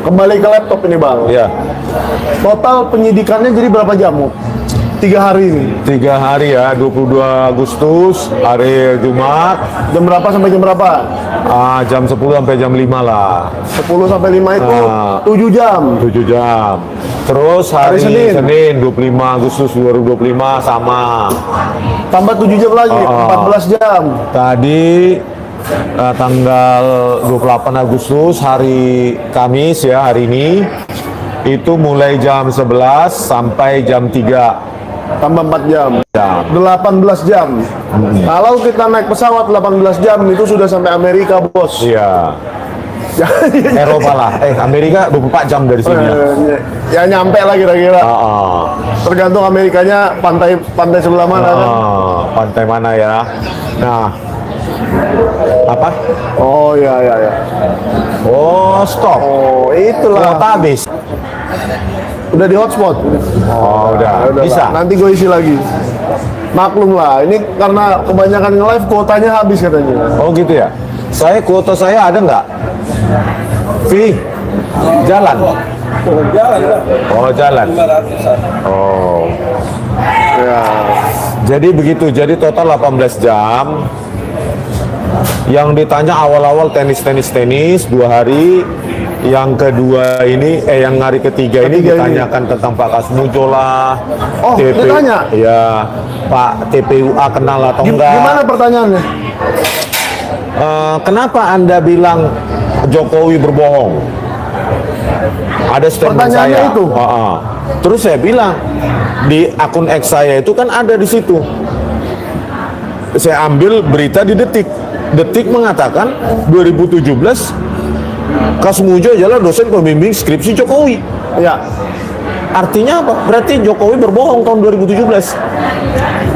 Kembali ke laptop ini bang. Ya, Total penyidikannya jadi berapa jam? 3 hari ini. 3 hari ya, 22 Agustus, hari Jumat, Jam berapa sampai jam berapa? jam 10 sampai jam 5 lah. 10 sampai 5 itu 7 jam. 7 jam. Terus hari, Hari Senin 25 Agustus 2025 sama. Tambah 7 jam lagi, 14 jam. Tadi tanggal 28 Agustus hari Kamis ya, hari ini itu mulai jam 11 sampai jam 3. Tambah 4 jam. 18 jam. Kalau kita naik pesawat 18 jam itu sudah sampai Amerika, bos. Iya. Eropa lah. Amerika 24 jam dari sini. Ya nyampe lah kira-kira. Tergantung Amerikanya pantai sebelah mana kan. Pantai mana ya? Nah, apa? Oh ya. Oh, stop. Oh, itulah. Kuota habis. Udah di hotspot. Oh, udah. Udah Bisa. Lah. Nanti gue isi lagi. Maklum lah, ini karena kebanyakan nge-live kuotanya habis katanya. Oh gitu ya. Kuota saya ada nggak? Jalan. Oh jalan. Oh. Ya. Jadi begitu. Jadi total 18 jam. Yang ditanya awal-awal tenis 2 hari. Yang kedua ini, yang hari ketiga ini ditanyakan tentang Pak Kasmujo lah. Oh, ditanya? Ya, Pak TPUA kenal atau enggak? Gimana pertanyaannya? Kenapa Anda bilang Jokowi berbohong? Ada statement Pertanyaannya saya. itu? Terus saya bilang di akun X saya itu kan ada di situ. Saya ambil berita di Detik. Detik mengatakan 2017 Kasmujo adalah dosen pembimbing skripsi Jokowi. Ya. Artinya apa? Berarti Jokowi berbohong tahun 2017.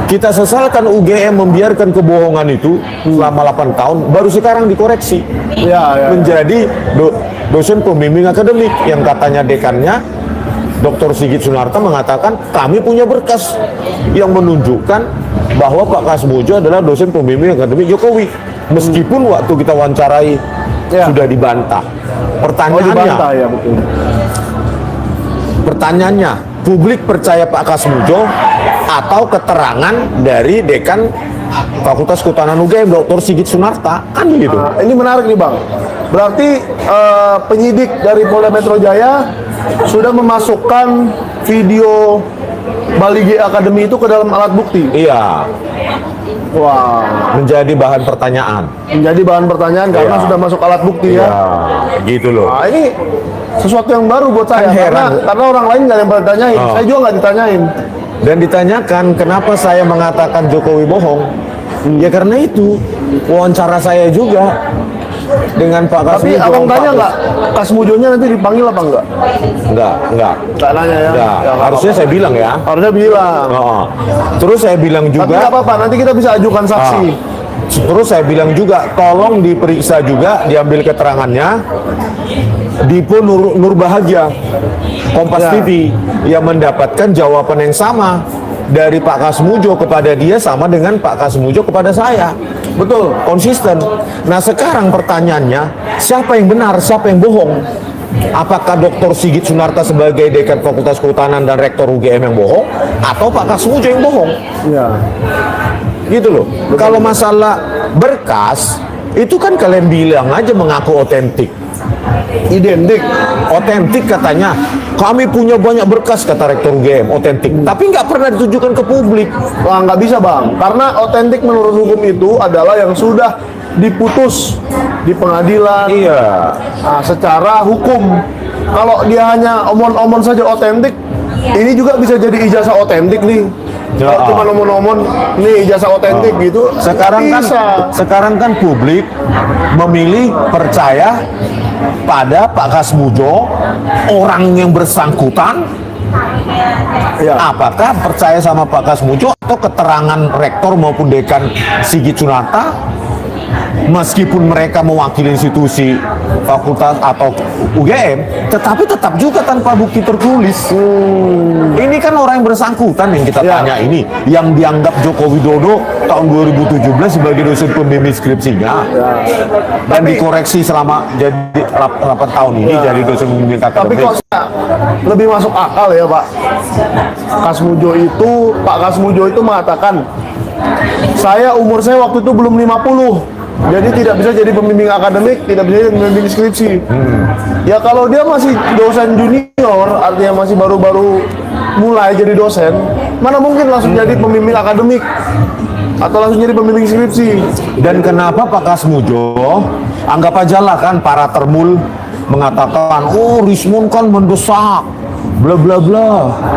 Kita sesalkan UGM membiarkan kebohongan itu selama 8 tahun, baru sekarang dikoreksi. Ya. Menjadi dosen pembimbing akademik yang katanya dekannya Dr. Sigit Sunarta mengatakan kami punya berkas yang menunjukkan bahwa Pak Kasmujo adalah dosen pembimbing akademik Jokowi. Meskipun waktu kita wawancarai sudah dibantah. Pertanyaannya, dibantah, ya, betul. Pertanyaannya, publik percaya Pak Kasmujo atau keterangan dari dekan Fakultas Kehutanan UGM Dr. Sigit Sunarta, kan gitu. Ini menarik nih bang. Berarti penyidik dari Polda Metro Jaya sudah memasukkan video Bali G Academy itu ke dalam alat bukti. Iya. Wah. Menjadi bahan pertanyaan. Menjadi bahan pertanyaan karena sudah masuk alat bukti ya. Gitu loh. Nah, ini sesuatu yang baru buat saya karena orang lain nggak ada yang pernah ditanyain. Saya juga nggak ditanyain. Dan ditanyakan kenapa saya mengatakan Jokowi bohong. Ya karena itu wawancara saya juga dengan Pak Kasmujo. Tapi abang tanya nggak Kasmujonya nanti dipanggil apa enggak? Enggak. Nggak nanya ya? Enggak. Harusnya saya bilang ya. Harusnya bilang. Terus saya bilang juga. Tapi nggak apa-apa, nanti kita bisa ajukan saksi. Terus saya bilang juga, tolong diperiksa juga, diambil keterangannya Dipo Nur Bahagia, Kompas TV, yang mendapatkan jawaban yang sama dari Pak Kasmujo kepada dia sama dengan Pak Kasmujo kepada saya. Betul, konsisten. Nah sekarang pertanyaannya, siapa yang benar, siapa yang bohong? Apakah Dr. Sigit Sunarta sebagai dekan Fakultas Kehutanan dan Rektor UGM yang bohong, atau Pak Kasmujo yang bohong? Iya. Gitu loh. Kalau masalah berkas, itu kan kalian bilang aja mengaku otentik. Identik. Otentik katanya. Kami punya banyak berkas, kata Rektor UGM, otentik. Tapi nggak pernah ditujukan ke publik. Wah, nggak bisa bang. Karena otentik menurut hukum itu adalah yang sudah diputus di pengadilan. Iya. Nah, secara hukum. Kalau dia hanya omon-omon saja otentik, ini juga bisa jadi ijazah otentik nih. Kalau cuma omon-omon, nih ijazah otentik gitu. Sekarang kan publik memilih percaya pada Pak Kasmujo, orang yang bersangkutan. Apakah percaya sama Pak Kasmujo atau keterangan rektor maupun dekan Sigit Sunarta meskipun mereka mewakili institusi fakultas atau UGM, tetapi tetap juga tanpa bukti tertulis. Ini kan orang yang bersangkutan yang kita Ya. tanya ini, yang dianggap Joko Widodo tahun 2017 sebagai dosen pembimbing skripsinya, dan dikoreksi selama jadi 8 tahun ini jadi dosen pembimbing Tapi akademik. kok lebih masuk akal ya Pak Kasmujo itu mengatakan, saya umur saya waktu itu belum 50, jadi tidak bisa jadi pembimbing akademik, tidak bisa jadi pembimbing skripsi. Ya kalau dia masih dosen junior, artinya masih baru-baru mulai jadi dosen, mana mungkin langsung jadi pembimbing akademik atau langsung jadi pembimbing skripsi. Dan kenapa Pak Kasmujo, anggap aja lah kan para termul mengatakan, oh Rismon kan mendesak, bla bla bla.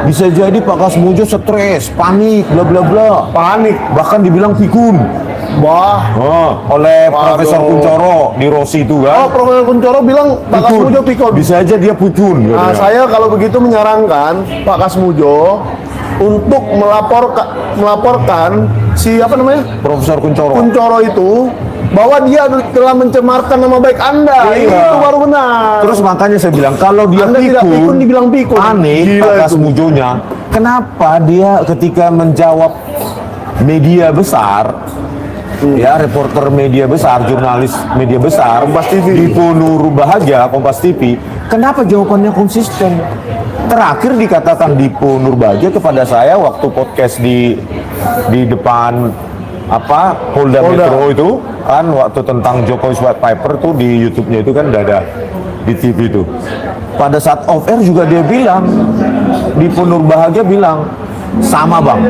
Bisa jadi Pak Kasmujo stres, panik, bla bla bla. Panik. Bahkan dibilang pikun. Wah. Oleh Waduh. Profesor Kuncoro di Rossi itu Oh, kan. Profesor Kuncoro bilang Pak Kasmujo pikun. Bisa aja dia pucun. Nah, katanya. saya kalau begitu menyarankan Pak Kasmujo untuk melaporkan si apa namanya Profesor Kuncoro. Kuncoro itu bahwa dia telah mencemarkan nama baik Anda. Iya. Itu baru benar. Terus makanya saya bilang, kalau dia Anda tidak pikun, dibilang pikun. panik Gila Pak itu. Kasmujonya, kenapa dia ketika menjawab media besar, ya reporter media besar, jurnalis media besar, Kompas TV. Dipo Nur Bahagia, Kompas TV, kenapa jawabannya konsisten? Terakhir dikatakan Dipo Nur Bahagia kepada saya waktu podcast di depan Polda Metro itu kan, waktu tentang Jokowi White Paper tuh di YouTube-nya itu kan udah ada di TV itu. Pada saat off air juga dia bilang, Dipo Nur Bahagia bilang, sama bang,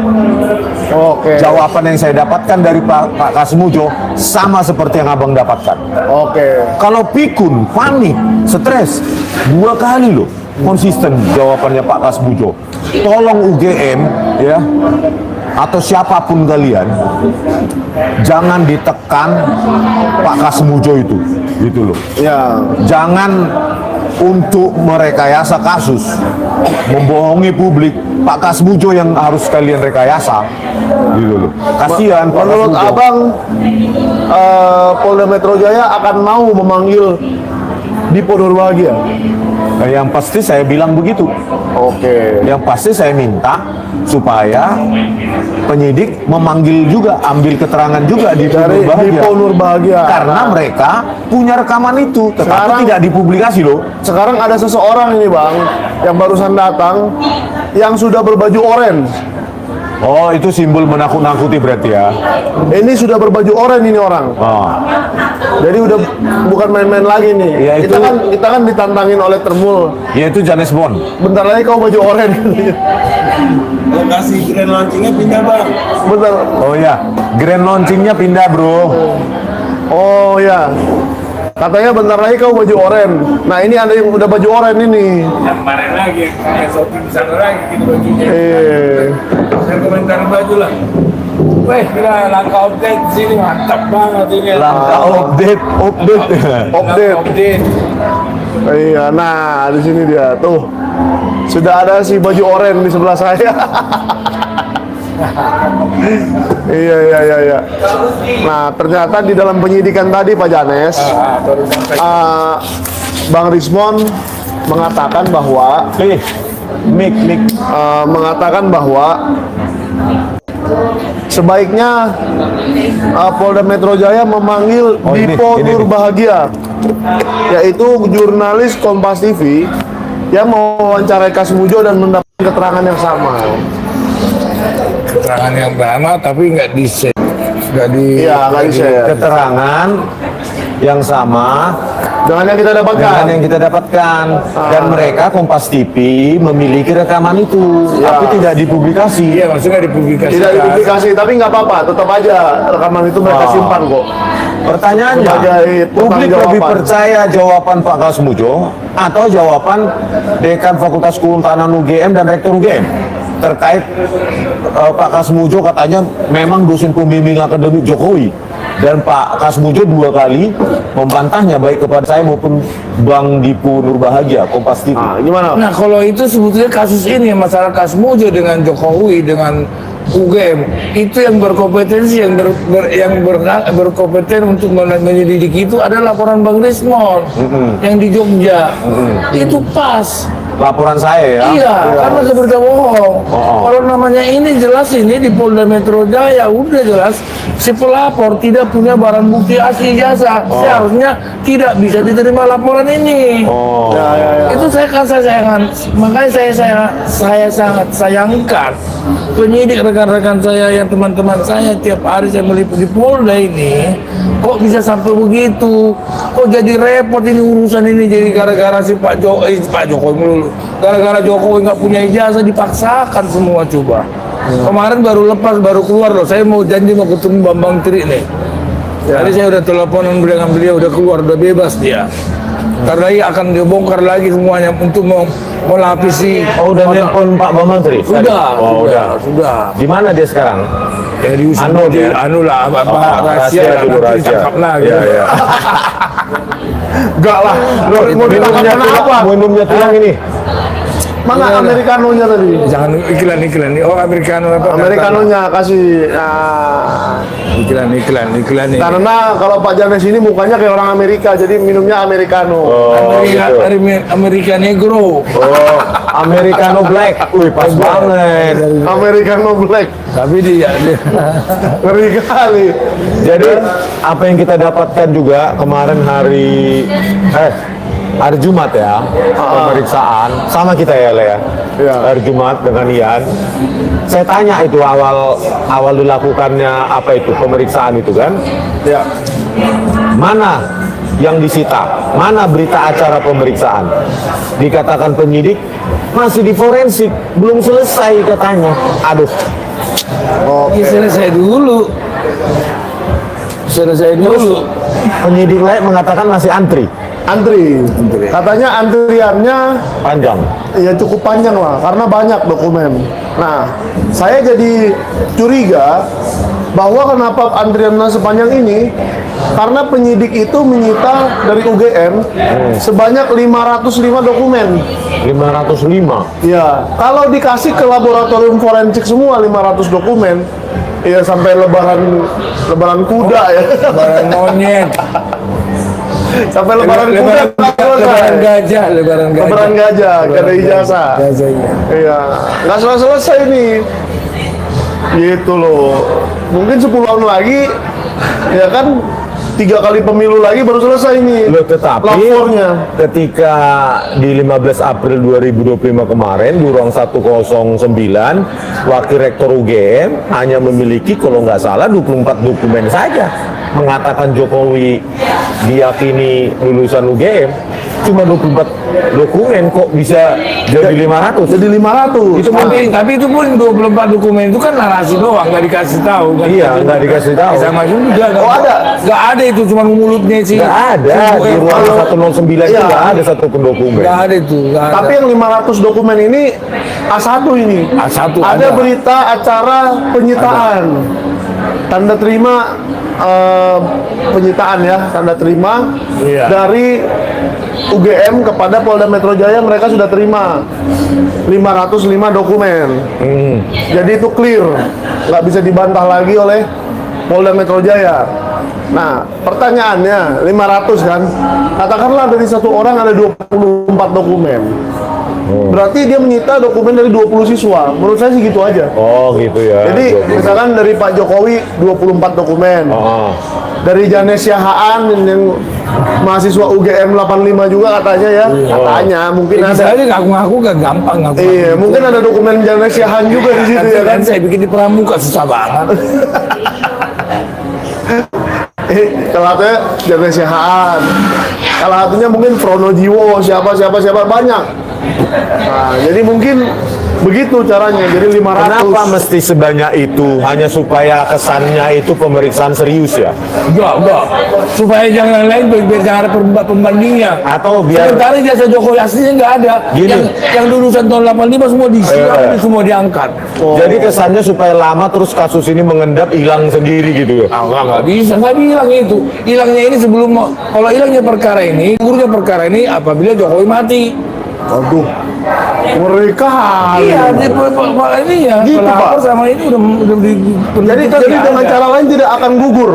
Oke. jawaban yang saya dapatkan dari Pak Kasmujo sama seperti yang abang dapatkan. Oke. Kalau pikun, panik, stres, 2 kali loh konsisten jawabannya Pak Kasmujo. Tolong UGM ya, atau siapapun kalian, jangan ditekan Pak Kasmujo itu, gitu loh. Ya. Jangan untuk merekayasa kasus, membohongi publik. Pak Kasmujo yang harus kalian rekayasa, gitu loh. Kasihan Pak Menurut Kasmujo. Abang, Polda Metro Jaya akan mau memanggil Dipo Nur Bahagia? Yang pasti saya bilang begitu. Oke. Yang pasti saya minta supaya penyidik memanggil juga, ambil keterangan juga di Dari Nur Bahagia. Dipo Nur Bahagia. Karena mereka punya rekaman itu, tetapi Sekarang- tidak dipublikasi loh. Sekarang ada seseorang ini Bang, yang barusan datang, yang sudah berbaju oranye. Oh, itu simbol menakut-nakuti berarti ya. Ini sudah berbaju oranye ini orang. Oh. Jadi udah bukan main-main lagi nih. Ya, itu- Kita kan ditantangin oleh Termul. Ya itu James Bond. Bentar lagi kau baju oranye. Lokasi grand launchingnya pindah bang. Bentar. Oh ya, grand launchingnya pindah bro. Oh ya. Katanya bentar lagi kau baju oranye. Nah ini ada yang udah baju oranye ini. Yang kemarin lagi, yang shopping sana lagi gitu bajunya. Saya komentar baju lah. Weh, kira langkah update di sini mantap banget ini. Langkah update. Update. Update. Iya, nah di sini dia tuh. Sudah ada si baju oranye di sebelah saya. Iya. Nah, ternyata di dalam penyidikan tadi Pak Janes, Baru sampai. Bang Rismon mengatakan bahwa Mik. mengatakan bahwa sebaiknya Polda Metro Jaya memanggil Oh, ini Dipo nih. Nur Bahagia, yaitu jurnalis Kompas TV yang mewawancarai Kasmujo dan mendapat keterangan yang sama. Keterangan yang lama tapi nggak di share. Nggak di. Iya, nggak di-share. Keterangan yang sama Dengan yang kita dapatkan. dengan yang kita dapatkan, dan mereka Kompas TV memiliki rekaman itu, Ya. tapi tidak dipublikasi. Iya, maksudnya dipublikasikan. Tidak dipublikasi, tapi nggak apa-apa, tetap aja rekaman itu mereka Oh. simpan kok. Pertanyaannya, Sebagai publik lebih pertanggungjawaban. percaya jawaban Pak Kasmujo atau jawaban Dekan Fakultas Kehutanan UGM dan Rektor UGM terkait Pak Kasmujo katanya memang dosen pembimbing akademik Jokowi, dan Pak Kasmujo 2 kali membantahnya baik kepada saya maupun Bang Dipo Nur Bahagia, Kompas TV. Nah, gimana? Nah kalau itu sebetulnya kasus ini masalah Kasmujo dengan Jokowi dengan UGM itu yang berkompetensi, yang berkompeten untuk menyelidiki itu ada laporan Bang Desmond yang di Jogja. Itu pas. Laporan saya ya. Iya, karena seberita bohong. Kalau namanya ini jelas ini di Polda Metro Jaya udah jelas si pelapor tidak punya barang bukti asli jasa, seharusnya tidak bisa diterima laporan ini. Itu saya sayangkan, makanya saya sangat sayangkan penyidik rekan-rekan saya yang teman-teman saya tiap hari saya meliput di Polda ini kok bisa sampai begitu, kok jadi repot ini urusan ini jadi gara-gara si Pak Jokowi melulu. Gara-gara Jokowi nggak punya ijazah dipaksakan semua coba. Kemarin baru keluar loh. Saya mau janji mau ketemu Bambang Tri nih. Tadi saya udah teleponan dengan beliau, udah keluar, udah bebas dia. Karena ini akan dibongkar lagi semuanya untuk melapisi. Oh, udah nelpon Pak Bambang Tri? Sudah. Di mana dia sekarang? Yang diusung lah, rahasia ditangkap lagi. Iya. Enggak lah. Minumnya tulang ini. Mana Americanonya tadi? Jangan iklan. Oh, Americano apa? Americanonya kasih. Iklan nih. Karena kalau Pak Janes ini mukanya kayak orang Amerika, jadi minumnya Americano. Amerika Negro. Oh, Americano Black. Wih, pas banget. Americano Black. Tapi dia Ngeri kali. Jadi apa yang kita dapatkan juga kemarin hari Jumat ya, pemeriksaan sama kita ya Le ya. Hari Jumat dengan Ian. Saya tanya itu awal dilakukannya apa itu pemeriksaan itu kan? Ya. Mana yang disita? Mana berita acara pemeriksaan? Dikatakan penyidik masih di forensik, belum selesai katanya. Aduh. Ya, selesai dulu. Penyidik lain mengatakan masih antri. Katanya antriannya Panjang. ya cukup panjang lah, karena banyak dokumen. Nah, saya jadi curiga bahwa kenapa antriannya sepanjang ini, karena penyidik itu menyita dari UGM sebanyak 505 dokumen. 505. Ya, kalau dikasih ke laboratorium forensik semua 500 dokumen, ya sampai lebaran kuda ya. Lebaran monyet. Sampai lebaran kuda, lebaran gajah, gak ada ijazah. Iya, nggak selesai ini. Gitu loh. Mungkin 10 tahun lagi, ya kan 3 kali pemilu lagi baru selesai ini. Loh, tetapi lapornya. Ketika di 15 April 2025 kemarin di ruang 109 Wakil Rektor UGM hanya memiliki kalau nggak salah 24 dokumen saja mengatakan Jokowi diyakini lulusan UGM. Cuma 24 dokumen kok bisa jadi 500? Jadi 500. Itu mungkin, tapi itu pun 24 dokumen itu kan narasi doang, nggak dikasih tahu. Iya, nggak dikasih tahu. Sama juga. Nggak ada itu, cuma mulutnya sih. Nggak ada di ruang 109 itu nggak ada satu pun dokumen. Nggak ada itu. Tapi yang 500 dokumen ini A1 ini. A1 ada berita acara penyitaan. Tanda terima penyitaan ya, tanda terima dari UGM kepada Polda Metro Jaya, mereka sudah terima 505 dokumen. Jadi itu clear, nggak bisa dibantah lagi oleh Polda Metro Jaya. Nah, pertanyaannya 500 kan, katakanlah dari satu orang ada 24 dokumen. Berarti dia menyita dokumen dari 20 siswa. Menurut saya sih gitu aja. Oh gitu ya. Jadi 20. misalkan dari Pak Jokowi 24 dokumen. Dari Janesia Haan yang mahasiswa UGM 85 juga katanya ya. Katanya mungkin bisa ada. aja ngaku-ngaku gak gampang ngaku. Iya, mungkin ada dokumen Janesia Haan juga di situ ya kan. Saya bikin di pramuka susah banget. Kalau satunya Janesia Haan. Kalau satunya mungkin Pronojiwo, siapa banyak. Nah, jadi mungkin begitu caranya. Jadi 500. Kenapa mesti sebanyak itu? Hanya supaya kesannya itu pemeriksaan serius ya? Enggak. Supaya jangan lain biar jangan ada pembandingnya. Atau biar sementara jasa Jokowi aslinya nggak ada. Gini. Yang lulusan tahun 85 semua disiap, semua diangkat. Jadi kesannya supaya lama terus kasus ini mengendap hilang sendiri gitu ya? Nggak bisa, nggak bilang itu. Hilangnya ini sebelum, kalau hilangnya perkara ini, gugurnya perkara ini apabila Jokowi mati. Waduh. Mereka Iya, ini ya Gitu, pelapor Pak. sama ini udah di jadi dengan cara lain tidak akan gugur.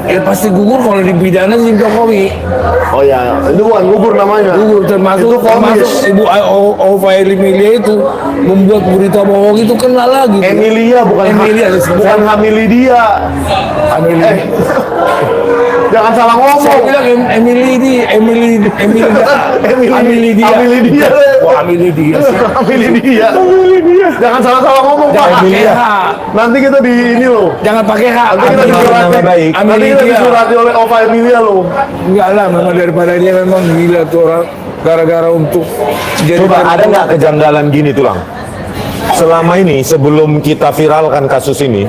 ya pasti gugur kalau dipidana si Jokowi. Oh ya, itu bukan gugur namanya. Gugur termasuk Itu vonis. Ibu Ova Emilia itu membuat berita bohong itu kena lagi. Emilia bukan Emilia, bukan Hamilia. Emilia. Jangan salah Saya ngomong. bilang Emily dia. Wah, Emily dia. Hamilia. Jangan salah ngomong, Pak. Jangan pakai H. Nanti kita di ini loh. Jangan pakai H. Nanti kita Nama disurati. baik. Nanti kita Emilia. disurati oleh Ova Emilia loh. Enggak lah, memang daripada dia memang gila tuh orang gara-gara untuk jadi Coba ada nggak kejanggalan gini tulang? Selama ini sebelum kita viralkan kasus ini,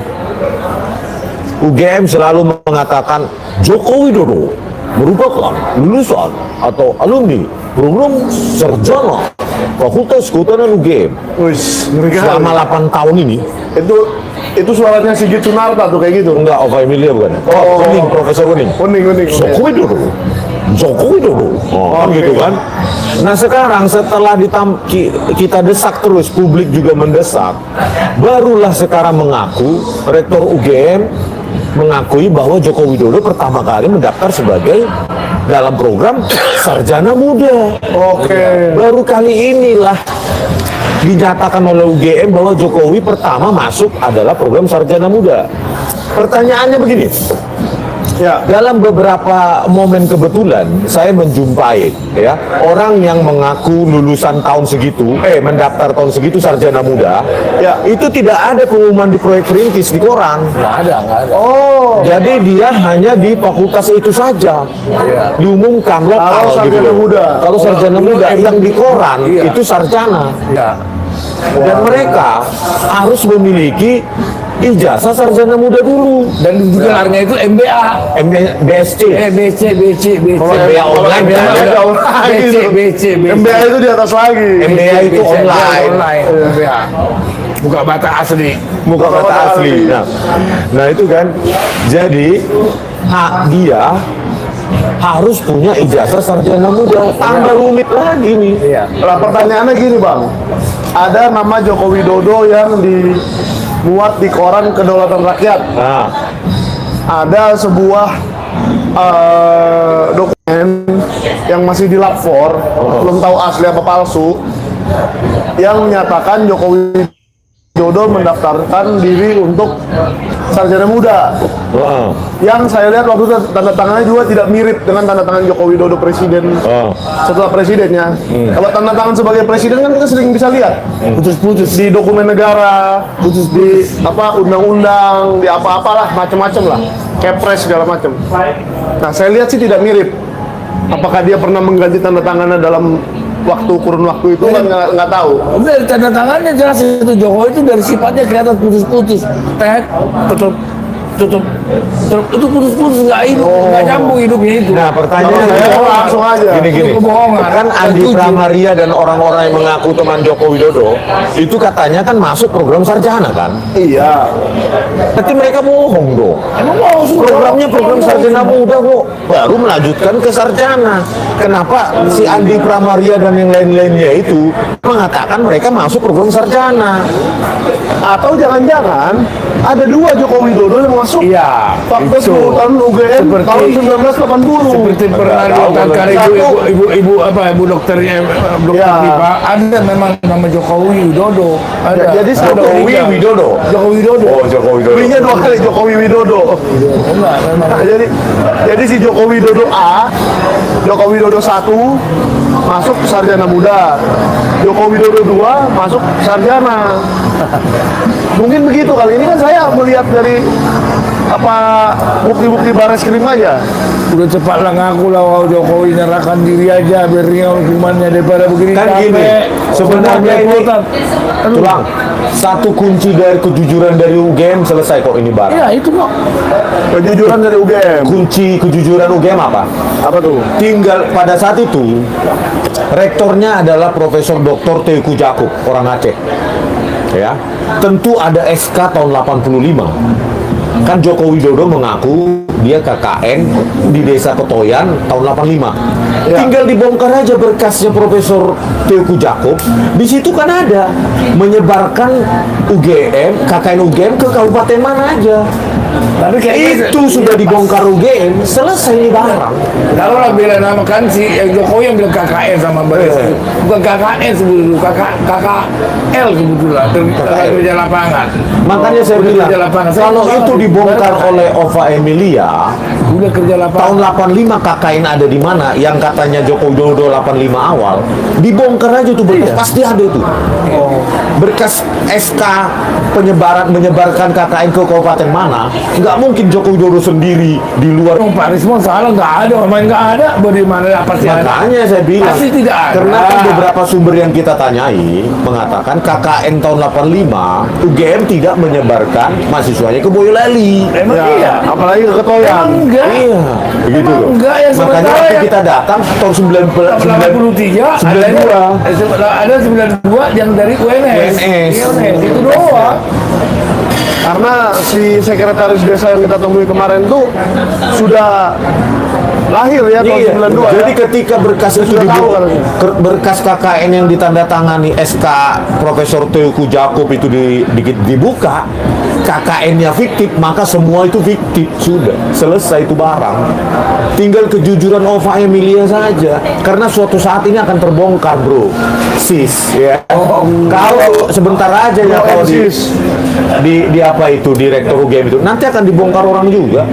UGM selalu mengatakan Joko Widodo merupakan lulusan atau alumni program sarjana Fakultas Kehutanan UGM. Wis, mereka Selama 8 tahun ini, itu suaranya Sigit Sunarta tuh kayak gitu. enggak Ova Emilia bukan? Oh. Kuning, Profesor Kuning. Kuning. Joko Widodo. Oh, kan gitu kan. Nah sekarang setelah kita desak terus, publik juga mendesak, barulah sekarang mengaku Rektor UGM mengakui bahwa Joko Widodo pertama kali mendaftar sebagai dalam program Sarjana Muda. Oke. Baru kali inilah dinyatakan oleh UGM bahwa Jokowi pertama masuk adalah program Sarjana Muda. Pertanyaannya begini, Ya. dalam beberapa momen kebetulan saya menjumpai ya orang yang mengaku lulusan tahun segitu, mendaftar tahun segitu sarjana muda, Ya. itu tidak ada pengumuman di proyek perintis di koran. nggak ada. Oh. Jadi dia hanya di fakultas itu saja diumumkan lokal Kalau gitu sarjana loh. muda. Kalau sarjana muda yang di koran Iya. itu sarjana, Ya. dan mereka harus memiliki ijazah sarjana muda dulu Dan juga gelarnya itu MBA. BSc. BC. MBA online MBA kan? itu online. BC. MBA itu di atas lagi. MBA itu online. MBA. Buka bata asli. Muka kata asli. Nah itu kan, jadi dia harus punya ijazah sarjana muda. Tambah rumit lagi nih. Iya. Nah, pertanyaannya gini, Bang. Ada nama Joko Widodo yang dimuat di koran Kedaulatan Rakyat. Nah, Ada sebuah dokumen yang masih di lab 4, belum tahu asli apa palsu, yang menyatakan Joko Widodo mendaftarkan diri untuk sarjana muda. Yang saya lihat waktu itu tanda tangannya juga tidak mirip dengan tanda tangan Joko Widodo presiden setelah presidennya. Kalau tanda tangan sebagai presiden kan kita sering bisa lihat putus-putus di dokumen negara, putus di apa undang-undang, di apa-apalah macam-macam lah, kepres segala macam. Nah saya lihat sih tidak mirip. Apakah dia pernah mengganti tanda tangannya dalam kurun waktu itu kan nggak tahu. Dari tanda tangannya jelas itu Jokowi itu dari sifatnya kelihatan putus-putus. Tutup. Itu putus-putus nggak hidup, nggak nyambung hidupnya itu. nah Kalau pertanyaannya saya langsung aja. gini. Kebohongan. Kan Andi Setuju. Pramaria dan orang-orang yang mengaku teman Joko Widodo itu katanya kan masuk program sarjana kan? Iya. Berarti mereka bohong dong. Emang mau Programnya program sarjana muda kok, baru melanjutkan ke sarjana. Kenapa si Andi Pramaria dan yang lain-lainnya itu mengatakan mereka masuk program sarjana? Atau jangan-jangan ada dua Joko Widodo yang masuk Iya, Fakultas itu. Kehutanan UGM Seperti- tahun 1980. Seperti pernah dikatakan ibu dokternya dokter Ya. Pipa, ada memang nama Jokowi Widodo. Ada. Jadi Ada Jokowi tiga. Widodo. Jokowi Widodo. Oh, Joko Widodo. W-nya dua kali Jokowi Widodo. Enggak, memang. Nah, jadi si Joko Widodo A, Joko Widodo 1 masuk sarjana muda. Joko Widodo 2 masuk sarjana. Mungkin begitu kali ini kan saya melihat dari apa bukti-bukti baris krim aja. Udah cepatlah ngaku lah wah, Jokowi nyerahkan diri aja biar ringan hukumannya daripada begini Kan capek. gini, sebenarnya ini Repot-repotan. Aduh. tulang satu kunci dari kejujuran dari UGM selesai kok ini barang. Iya itu kok. Kejujuran dari UGM. Kunci kejujuran UGM apa? Apa tuh? Tinggal pada saat itu rektornya adalah Profesor Dr. Teuku Jakub, orang Aceh. Ya, tentu ada SK tahun 85. Kan Joko Widodo mengaku dia KKN di desa Ketoyan tahun 85. Ya. Tinggal dibongkar aja berkasnya Profesor Teuku Jakob. Di situ kan ada menyebarkan KKN UGM ke kabupaten mana aja. Tapi kayaknya Itu sudah dibongkar UGM, selesai ini barang. kalau lah bila namakan si Jokowi yang bilang KKN sama Baris, bukan KKN sebetulnya, KKL kebetulan, kerja lapangan. Makanya saya bilang, Kerja lapangan. Saya kalau tahu itu di dibongkar Barat. oleh Ova Emilia, Udah kerja lapangan. tahun 85 KKN ada di mana? Yang katanya Joko Widodo 85 awal, dibongkar aja tuh berkas, pasti ada tuh. Berkas SK menyebarkan KKN ke kabupaten mana? Nggak mungkin Joko Widodo sendiri di luar. Pak Rismon salah, nggak ada, main nggak ada, bagaimana pasti ada. Makanya saya bilang, Pasti tidak ada. karena kan beberapa sumber yang kita tanyai mengatakan KKN tahun 85 UGM tidak menyebarkan mahasiswanya ke Boyolali. Emang iya. Apalagi ke Ketoyan. Emang enggak. Iya, begitu Emang loh. enggak ya, Makanya sementara waktu ya. kita datang tahun 83 ada 92 yang dari UNS. Itu doang. Karena si sekretaris desa yang kita temui kemarin tuh sudah lahir ya tahun Iya. 92 ya. Jadi ketika berkas itu Sudah tahu kan? berkas KKN yang ditandatangani SK Profesor Teuku Jakob itu dibuka, KKN-nya fiktif, maka semua itu fiktif. Sudah selesai itu barang. Tinggal kejujuran Ova Emilia saja. Karena suatu saat ini akan terbongkar, bro. Sis, ya. Kalau sebentar aja ya kalau di apa itu direktur UGM itu nanti akan dibongkar orang juga.